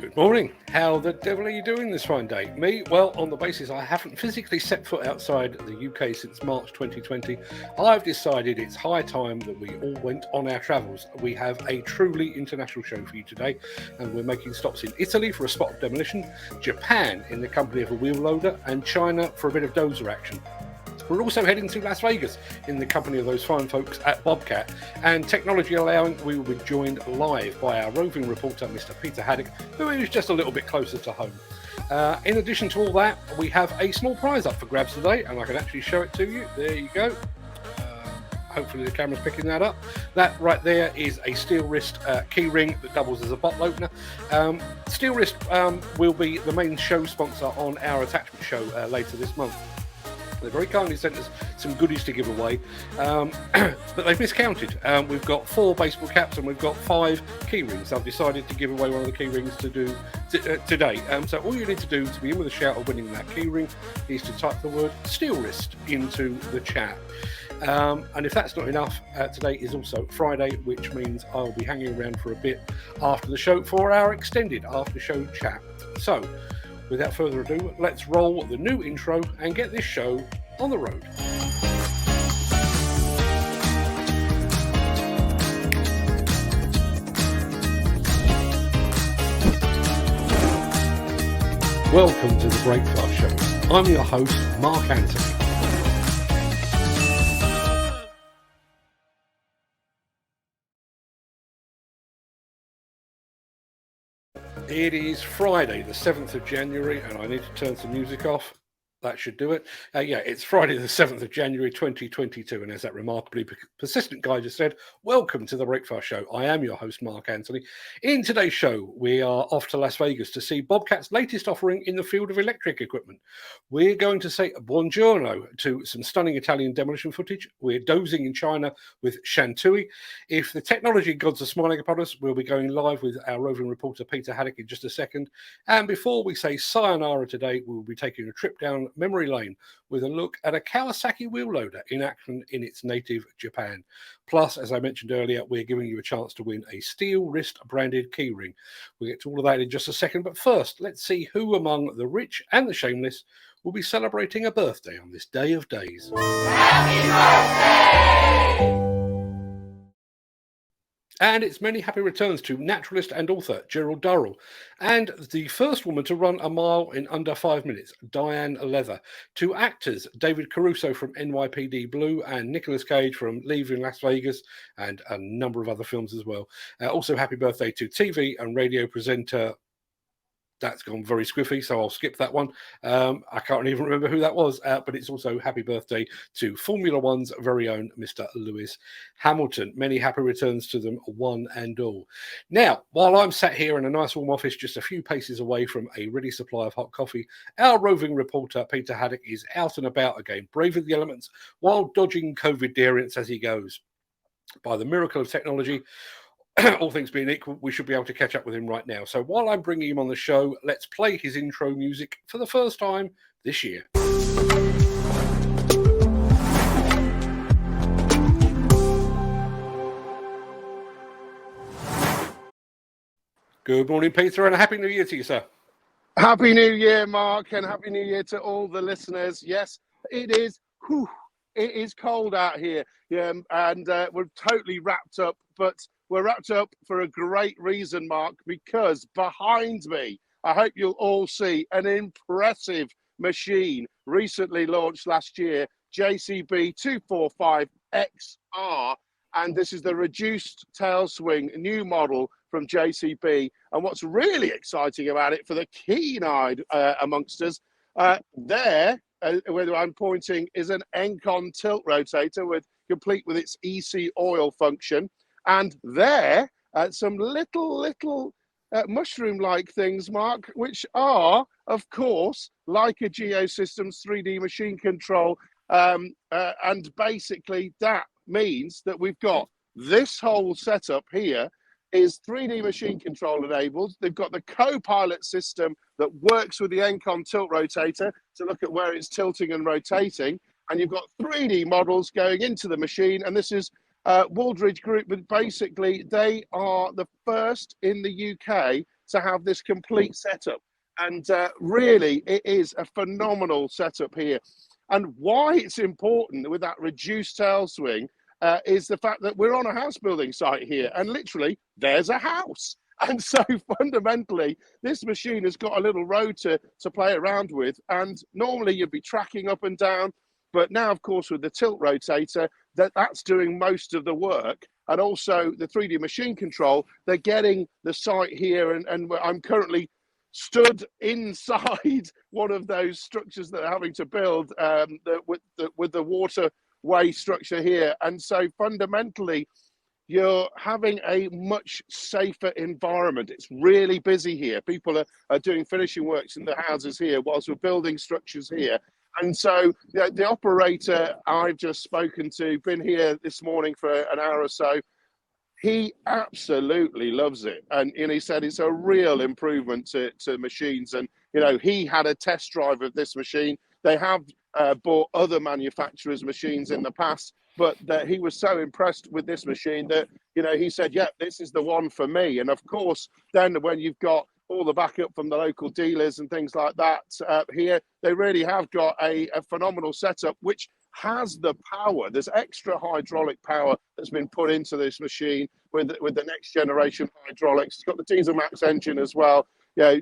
Good morning. How the devil are you doing this fine day? Me? Well, on the basis I haven't physically set foot outside the UK since March 2020, I've decided it's high time that we all went on our travels. We have a truly international show for you today, and we're making stops in Italy for a spot of Demolition, Japan in the company of a wheel loader, and China for a bit of dozer action. We're also heading to Las Vegas in the company of those fine folks at Bobcat, and technology allowing, we will be joined live by our roving reporter, Mr. Peter Haddock, who is just a little bit closer to home. In addition to all that, we have a small prize up for grabs today, and I can actually show it to you. There you go. Hopefully the camera's picking that up. That right there is a steel wrist key ring that doubles as a bottle opener. Steel wrist will be the main show sponsor on our attachment show later this month. They very kindly sent us some goodies to give away, but they've miscounted. We've got 4 baseball caps and we've got 5 key rings. I've decided to give away one of the key rings to do today. So all you need to do to be in with a shout of winning that key ring is to type the word steel wrist into the chat. And if that's not enough, today is also Friday, which means I'll be hanging around for a bit after the show for our extended after show chat. So without further ado, let's roll the new intro and get this show on the road. Welcome to the Breakfast Show. I'm your host, Mark Anthony. It is Friday, the 7th of January, and I need to turn some music off. That should do it. It's Friday, the 7th of January, 2022, and as that remarkably persistent guy just said, welcome to the Breakfast Show. I am your host, Mark Anthony. In today's show, we are off to Las Vegas to see Bobcat's latest offering in the field of electric equipment. We're going to say buongiorno to some stunning Italian demolition footage. We're dozing in China with Shantui. If the technology gods are smiling upon us, we'll be going live with our roving reporter, Peter Haddock, in just a second. And before we say sayonara today, we'll be taking a trip down memory lane with a look at a Kawasaki wheel loader in action in its native Japan. Plus, as I mentioned earlier, we're giving you a chance to win a steel wrist branded keyring. We'll get to all of that in just a second, but first, let's see who among the rich and the shameless will be celebrating a birthday on this day of days. Happy birthday! And it's many happy returns to naturalist and author Gerald Durrell, and the first woman to run a mile in under 5 minutes, Diane Leather, to actors David Caruso from NYPD Blue and Nicolas Cage from Leaving Las Vegas, and a number of other films as well. Also happy birthday to TV and radio presenter. That's gone very squiffy, so I'll skip that one. I can't even remember who that was, but it's also happy birthday to Formula One's very own Mr. Lewis Hamilton. Many happy returns to them, one and all. Now, while I'm sat here in a nice warm office just a few paces away from a ready supply of hot coffee, our roving reporter, Peter Haddock, is out and about again, braving the elements while dodging COVID variants as he goes. By the miracle of technology, all things being equal, we should be able to catch up with him right now. So while I'm bringing him on the show, let's play his intro music for the first time this year. Good morning, Peter, and a Happy New Year to you, sir. Happy New Year, Mark, and Happy New Year to all the listeners. Yes, it is. It is cold out here, and we're totally wrapped up, but we're wrapped up for a great reason, Mark, because behind me, I hope you'll all see an impressive machine recently launched last year, JCB 245XR, and this is the reduced tail swing new model from JCB. And what's really exciting about it for the keen-eyed amongst us, where I'm pointing is an Encon tilt rotator complete with its EC oil function. And there, some little mushroom-like things, Mark, which are, of course, like a Geosystems 3D machine control. And basically, that means that we've got this whole setup here is 3D machine control enabled. They've got the co-pilot system that works with the Encon tilt rotator to look at where it's tilting and rotating. And you've got 3D models going into the machine. And this is Waldridge Group, but basically they are the first in the UK to have this complete setup. And really, it is a phenomenal setup here. And why it's important with that reduced tail swing is the fact that we're on a house building site here, and literally there's a house. And so fundamentally, this machine has got a little rotor to play around with. And normally you'd be tracking up and down. But now, of course, with the tilt rotator, that's doing most of the work. And also the 3D machine control, they're getting the site here. And I'm currently stood inside one of those structures that they're having to build with the waterway structure here. And so fundamentally, you're having a much safer environment. It's really busy here. People are doing finishing works in the houses here whilst we're building structures here. And so the operator I've just spoken to, been here this morning for an hour or so, he absolutely loves it. And he said it's a real improvement to machines. And, he had a test drive of this machine. They have bought other manufacturers' machines in the past, but that he was so impressed with this machine that, he said, yeah, this is the one for me. And of course, then when you've got all the backup from the local dealers and things like that here, they really have got a phenomenal setup, which has the power. There's extra hydraulic power that's been put into this machine with the next generation hydraulics. It's got the diesel max engine as well,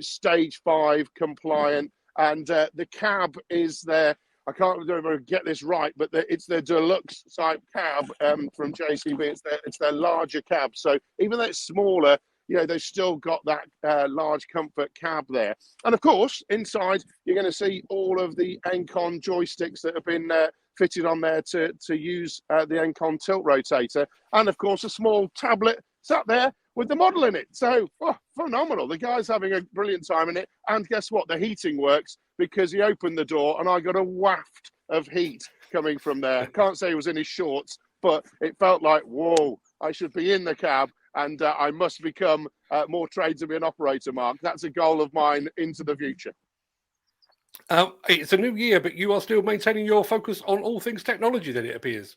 stage 5 compliant, and the cab is there. I can't remember get this right, but it's their deluxe type cab from JCB. It's their larger cab. So even though it's smaller, they've still got that large comfort cab there. And of course, inside, you're going to see all of the Encon joysticks that have been fitted on there to use the Encon tilt rotator. And of course, a small tablet sat there with the model in it. So, phenomenal. The guy's having a brilliant time in it. And guess what? The heating works because he opened the door and I got a waft of heat coming from there. Can't say he was in his shorts, but it felt like, whoa, I should be in the cab. And I must become more trained to be an operator, Mark. That's a goal of mine into the future. It's a new year, but you are still maintaining your focus on all things technology, then it appears.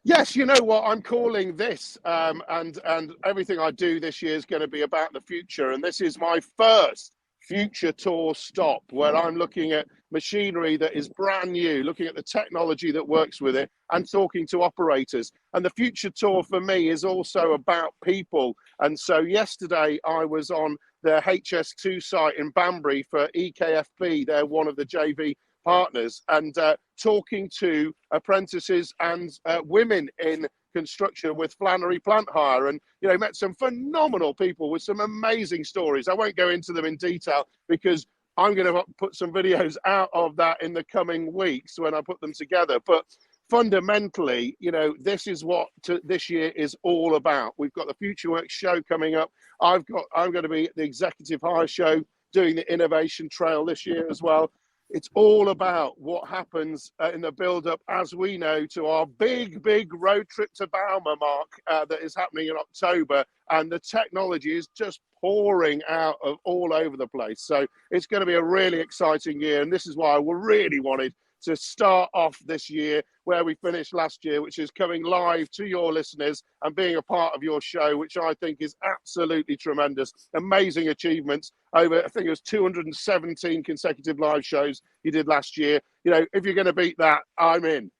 Yes, you know what I'm calling this, and everything I do this year is going to be about the future. And this is my first future tour stop, where I'm looking at machinery that is brand new, looking at the technology that works with it, and talking to operators. And the future tour for me is also about people. And so yesterday I was on the HS2 site in Banbury for EKFB. They're one of the JV partners, and talking to apprentices and women in construction with Flannery Plant Hire, and met some phenomenal people with some amazing stories. I won't go into them in detail because I'm going to put some videos out of that in the coming weeks when I put them together. But fundamentally, this is what this year is all about. We've got the Future Works show coming up. I'm going to be at the Executive Hire show doing the Innovation Trail this year as well. It's all about what happens in the build-up, as we know, to our big road trip to Bauma, Mark, that is happening in October. And the technology is just pouring out of all over the place. So it's going to be a really exciting year. And this is why I really wanted to start off this year where we finished last year, which is coming live to your listeners and being a part of your show, which I think is absolutely tremendous. Amazing achievements over, I think it was 217 consecutive live shows you did last year. If you're going to beat that, I'm in,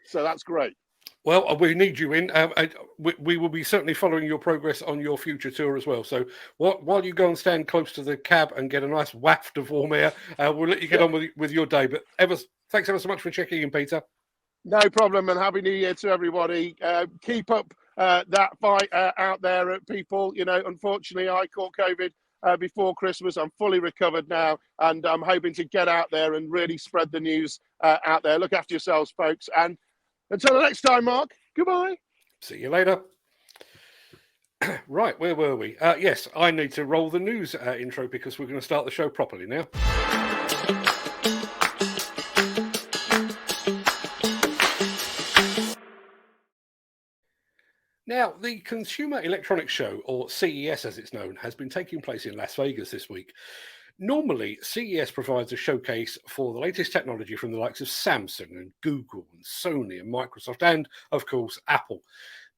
so that's great. Well, we need you in. We will be certainly following your progress on your future tour as well. So while you go and stand close to the cab and get a nice waft of warm air, we'll let you get on with your day. But thanks ever so much for checking in, Peter. No problem, and Happy New Year to everybody. Keep up that fight out there, people. Unfortunately, I caught COVID before Christmas. I'm fully recovered now, and I'm hoping to get out there and really spread the news out there. Look after yourselves, folks. And until the next time, Mark, goodbye. See you later. Right, where were we? Yes, I need to roll the news intro because we're going to start the show properly now. Now, the Consumer Electronics Show, or CES as it's known, has been taking place in Las Vegas this week. Normally, CES provides a showcase for the latest technology from the likes of Samsung and Google and Sony and Microsoft and, of course, Apple.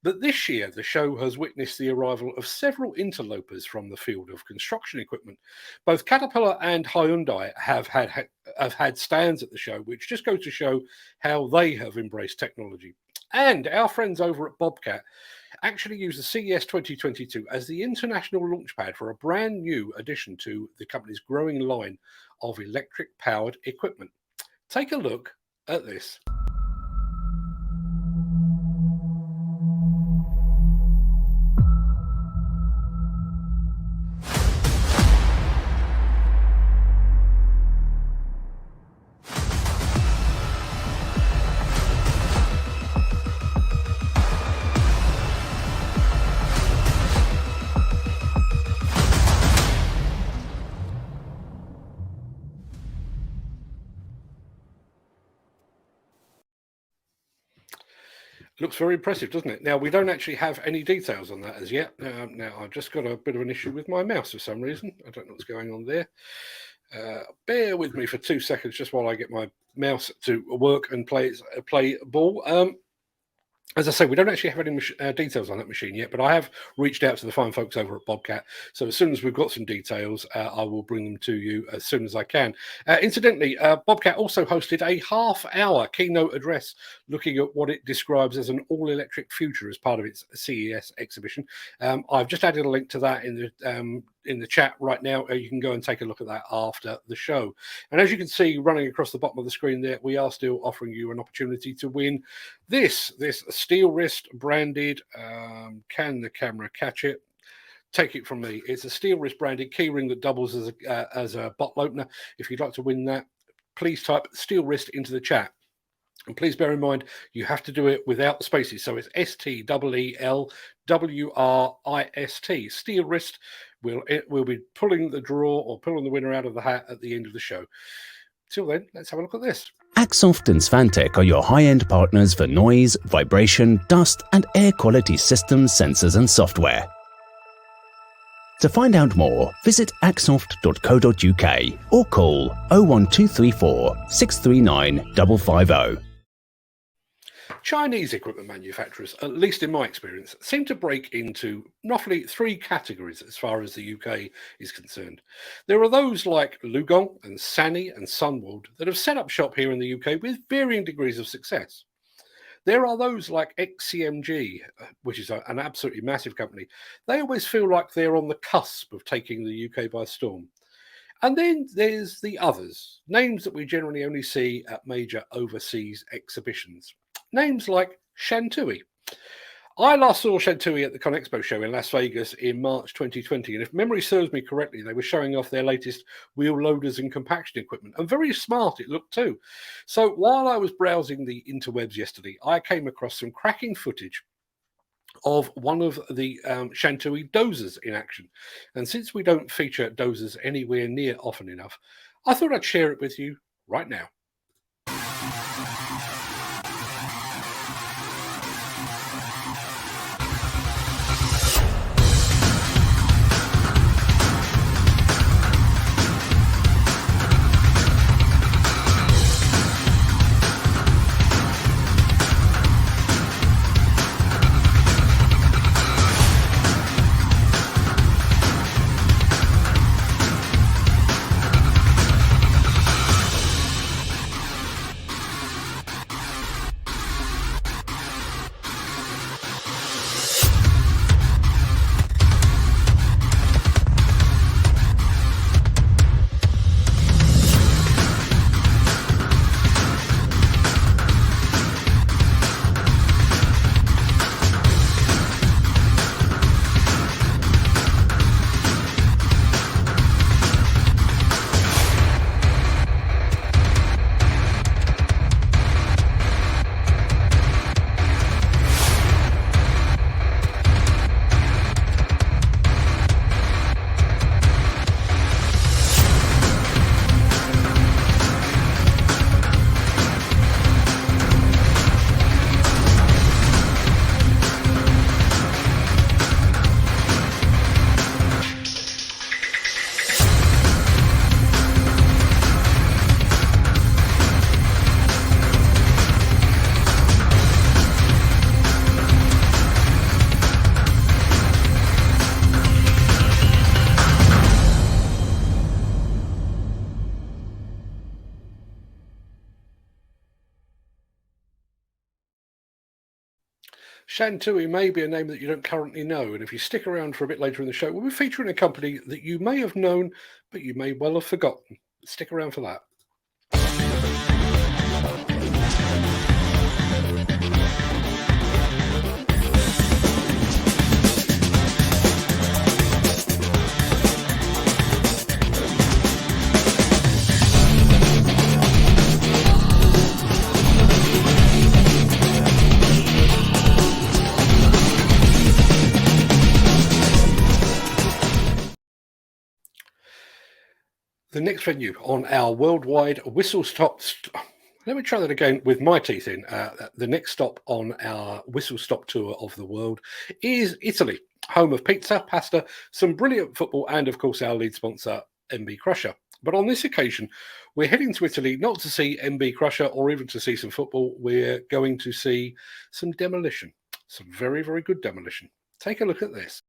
But this year, the show has witnessed the arrival of several interlopers from the field of construction equipment. Both Caterpillar and Hyundai have had stands at the show, which just goes to show how they have embraced technology. And our friends over at Bobcat actually use the CES 2022 as the international launchpad for a brand new addition to the company's growing line of electric-powered equipment. Take a look at this. Looks very impressive, doesn't it? Now, we don't actually have any details on that as yet. Now, I've just got a bit of an issue with my mouse for some reason. I don't know what's going on there. Bear with me for 2 seconds just while I get my mouse to work and play ball. As I say, we don't actually have any details on that machine yet, but I have reached out to the fine folks over at Bobcat. So as soon as we've got some details, I will bring them to you as soon as I can. Incidentally, Bobcat also hosted a half-hour keynote address looking at what it describes as an all-electric future as part of its CES exhibition. I've just added a link to that in the chat right now. You can go and take a look at that after the show. And as you can see running across the bottom of the screen there, we are still offering you an opportunity to win this steel wrist branded, can the camera catch it? Take it from me. It's a steel wrist branded key ring that doubles as a bottle opener. If you'd like to win that, please type steel wrist into the chat. And please bear in mind, you have to do it without the spaces. So it's STEELWRIST, steel wrist. We'll be pulling the draw or pulling the winner out of the hat at the end of the show. Till then, let's have a look at this. Axoft and Svantec are your high-end partners for noise, vibration, dust and air quality systems, sensors and software. To find out more, visit axoft.co.uk or call 01234 639 550. Chinese equipment manufacturers, at least in my experience, seem to break into roughly 3 categories as far as the UK is concerned. There are those like Lugong and Sany and Sunwold that have set up shop here in the UK with varying degrees of success. There are those like XCMG, which is an absolutely massive company. They always feel like they're on the cusp of taking the UK by storm. And then there's the others, names that we generally only see at major overseas exhibitions. Names like Shantui. I last saw Shantui at the ConExpo show in Las Vegas in March 2020, and if memory serves me correctly, they were showing off their latest wheel loaders and compaction equipment, and very smart it looked too. So while I was browsing the interwebs yesterday, I came across some cracking footage of one of the Shantui dozers in action. And since we don't feature dozers anywhere near often enough, I thought I'd share it with you right now. Shantui may be a name that you don't currently know, and if you stick around for a bit later in the show, we'll be featuring a company that you may have known, but you may well have forgotten. Stick around for that. The next venue on our worldwide whistle-stop... Let me try that again with my teeth in. The next stop on our whistle-stop tour of the world is Italy, home of pizza, pasta, some brilliant football, and, of course, our lead sponsor, MB Crusher. But on this occasion, we're heading to Italy not to see MB Crusher or even to see some football. We're going to see some demolition, some very, very good demolition. Take a look at this.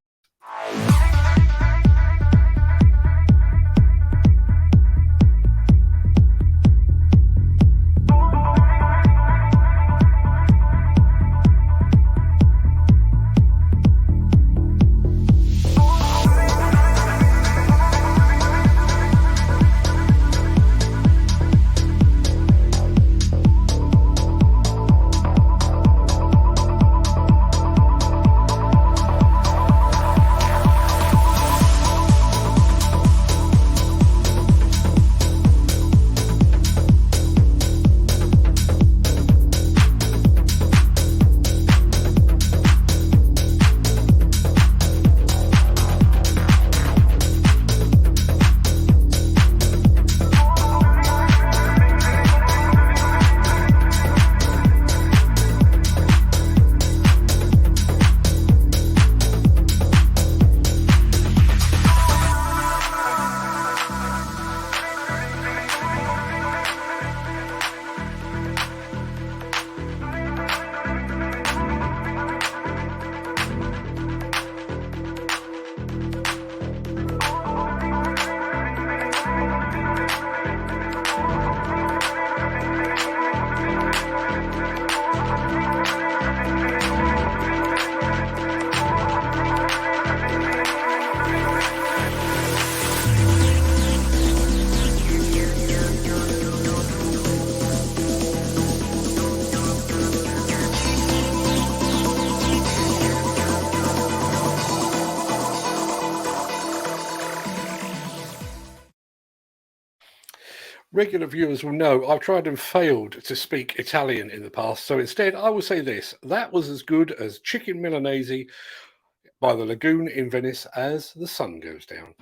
Regular viewers will know I've tried and failed to speak Italian in the past, so instead I will say this. That was as good as chicken Milanese by the lagoon in Venice as the sun goes down.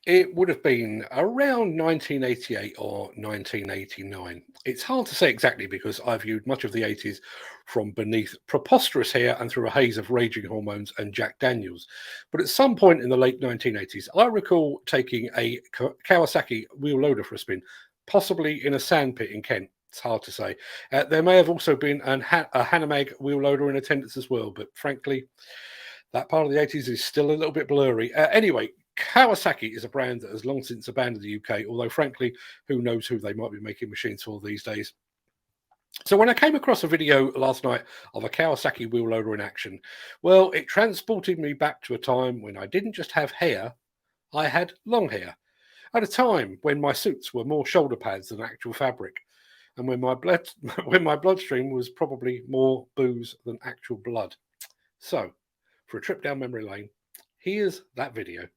It would have been around 1988 or 1989. It's hard to say exactly because I viewed much of the 80s from beneath preposterous hair and through a haze of raging hormones and Jack Daniels. But at some point in the late 1980s, I recall taking a Kawasaki wheel loader for a spin, possibly in a sandpit in Kent. It's hard to say. There may have also been a Hanamag wheel loader in attendance as well, but frankly, that part of the 80s is still a little bit blurry. Anyway, Kawasaki is a brand that has long since abandoned the UK, although frankly, who knows who they might be making machines for these days. So when I came across a video last night of a Kawasaki wheel loader in action, well, it transported me back to a time when I didn't just have hair, I had long hair. At a time when my suits were more shoulder pads than actual fabric, and when my bloodstream was probably more booze than actual blood. So, for a trip down memory lane, here's that video.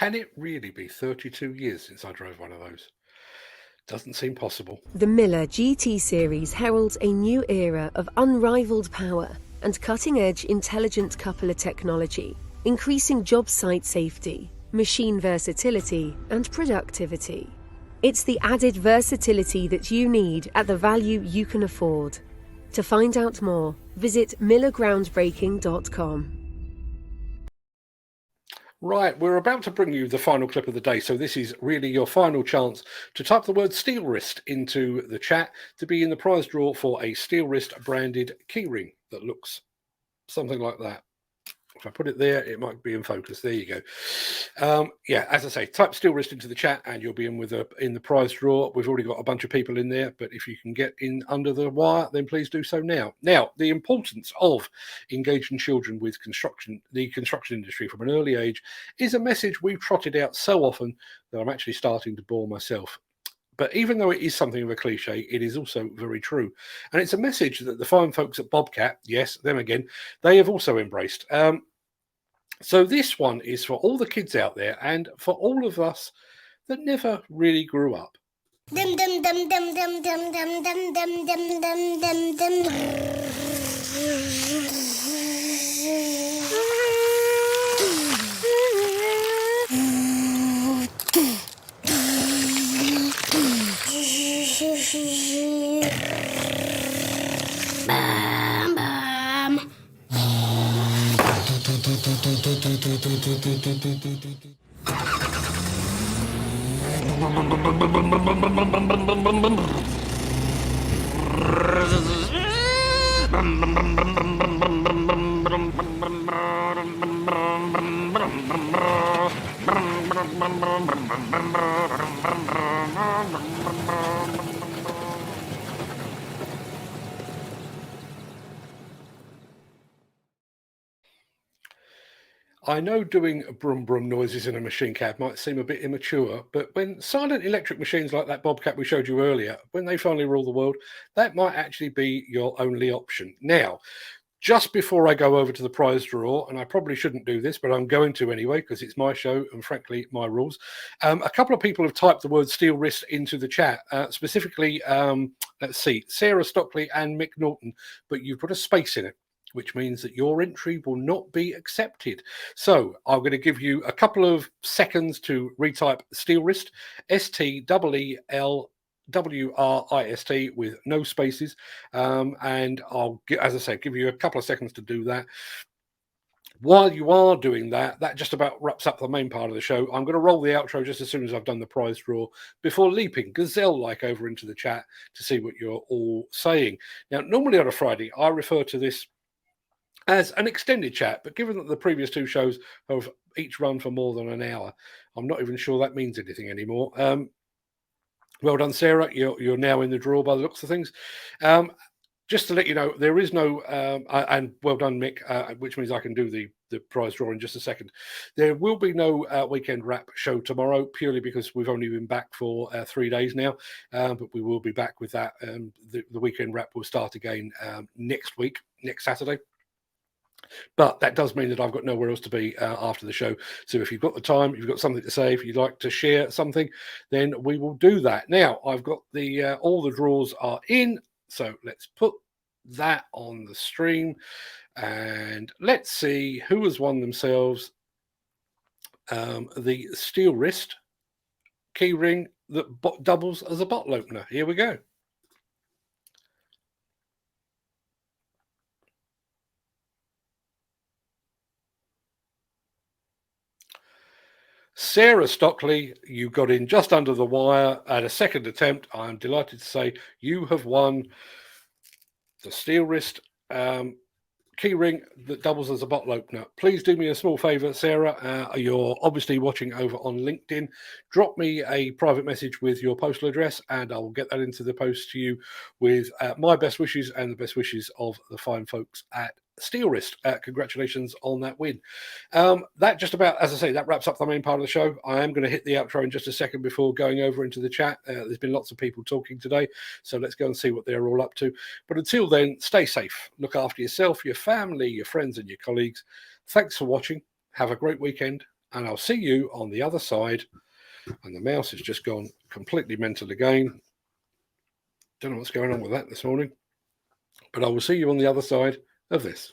Can it really be 32 years since I drove one of those? Doesn't seem possible. The Miller GT series heralds a new era of unrivaled power and cutting-edge intelligent coupler technology, increasing job site safety, machine versatility, and productivity. It's the added versatility that you need at the value you can afford. To find out more, visit millergroundbreaking.com. Right, we're about to bring you the final clip of the day, so this is really your final chance to type the word steel wrist into the chat to be in the prize draw for a steel wrist branded keyring that looks something like that. If I put it there, it might be in focus. There you go. Yeah, as I say, type steel wrist into the chat and you'll be in in the prize draw. We've already got a bunch of people in there, but if you can get in under the wire, then please do so now. Now, the importance of engaging children with the construction industry from an early age is a message we've trotted out so often that I'm actually starting to bore myself. But even though it is something of a cliche, it is also very true. And it's a message that the fine folks at Bobcat, yes, them again, they have also embraced. So this one is for all the kids out there and for all of us that never really grew up. Dum dum dum dum dum dum dum dum dum dum dum dum Bam bam. I know doing brum brum noises in a machine cab might seem a bit immature, but when silent electric machines like that Bobcat we showed you earlier, when they finally rule the world, that might actually be your only option. Now, just before I go over to the prize draw, and I probably shouldn't do this, but I'm going to anyway because it's my show and frankly my rules. A couple of people have typed the word steel wrist into the chat, specifically, let's see, Sarah Stockley and Mick Norton, but you put a space in it, which means that your entry will not be accepted. So I'm going to give you a couple of seconds to retype steel wrist, STEELWRIST with no spaces. And I'll, as I say, give you a couple of seconds to do that. While you are doing that, that just about wraps up the main part of the show. I'm going to roll the outro just as soon as I've done the prize draw before leaping gazelle-like over into the chat to see what you're all saying. Now, normally on a Friday, I refer to this as an extended chat, but given that the previous two shows have each run for more than an hour, I'm not even sure that means anything anymore. Well done, Sarah. You're now in the draw by the looks of things. Just to let you know, there is no, and well done, Mick, which means I can do the prize draw in just a second. There will be no weekend wrap show tomorrow, purely because we've only been back for 3 days now, but we will be back with that. The weekend wrap will start again next week, next Saturday. But that does mean that I've got nowhere else to be after the show. So if you've got the time, if you've got something to say, if you'd like to share something, then we will do that. Now, I've got all the draws are in. So let's put that on the stream. And let's see who has won themselves the steel wrist key ring that doubles as a bottle opener. Here we go. Sarah Stockley, you got in just under the wire at a second attempt. I'm delighted to say you have won the steel wrist key ring that doubles as a bottle opener. Please do me a small favor, Sarah. You're obviously watching over on LinkedIn. Drop me a private message with your postal address and I will get that into the post to you with my best wishes and the best wishes of the fine folks at Steel Wrist. Congratulations on that win. That just about, as I say, that wraps up the main part of the show. I am going to hit the outro in just a second before going over into the chat. There's been lots of people talking today, so let's go and see what they're all up to. But until then, stay safe. Look after yourself, your family, your friends, and your colleagues. Thanks for watching. Have a great weekend, and I'll see you on the other side. And the mouse has just gone completely mental again. Don't know what's going on with that this morning, but I will see you on the other side of this.